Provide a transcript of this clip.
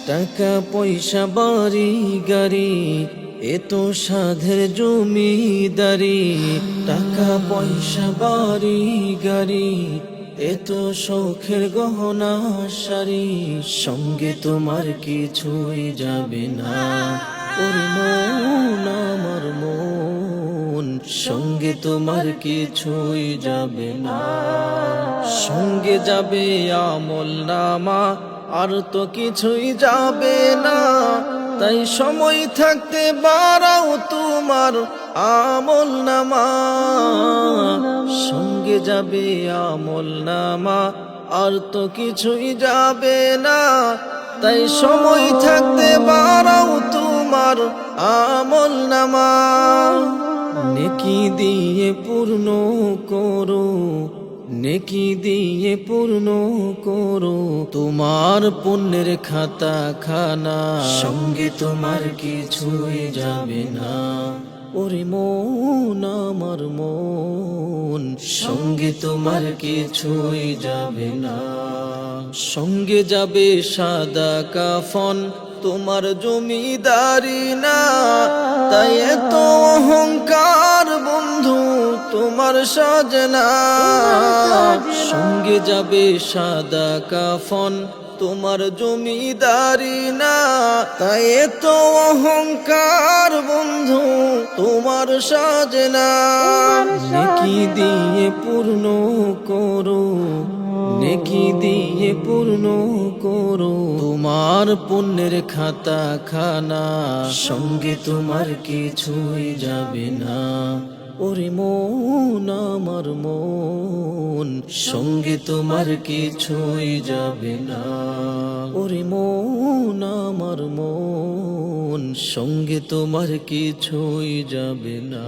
টাকা পয়সা বাড়ি গাড়ি এত সাধের জমিদারি। টাকা পয়সা বাড়ি গাড়ি এত শখের গহনা শাড়ি, সঙ্গে তোমার কিছুই যাবে না। ওরে মন আমার মন, সঙ্গে তোমার কিছুই যাবে না। সঙ্গে যাবে আমল নামা, আর তো কিছুই যাবে না। তাই সময় থাকতে বাড়াও তোমার আমল নামা। সঙ্গে যাবে আমল নামা, আর তো কিছুই যাবে না। তাই সময় থাকতে বাড়াও তোমার আমল নামা। নেকি দিয়ে পূর্ণ করো, নেকি দিয়ে পূর্ণ করো তোমার পুণ্যের খাতা খানা। সঙ্গে তোমার কিছুই যাবে না। ওরে মন আমার মন, সঙ্গে তোমার কিছুই যাবে না। সঙ্গে যাবে সাদা কাফন, তোমার জমিদারি না। তাই এত অহংকার বন্ধু তোমার সাজনা। সঙ্গে যাবে সাদা কাফন, তোমার জমিদারি না। তাই এত অহংকার বন্ধু তোমার সাজনা। নেকি দিয়ে পূর্ণ করো, নেকি দিয়ে পূর্ণ করো তোমার পুণ্যের খাতা খানা। সঙ্গে তোমার কিছুই যাবে না। ওরে মন আমার মন, সঙ্গে তোমার কিছুই যাবে না। ওরে মন আমার মন, সঙ্গে তোমার কিছুই যাবে না।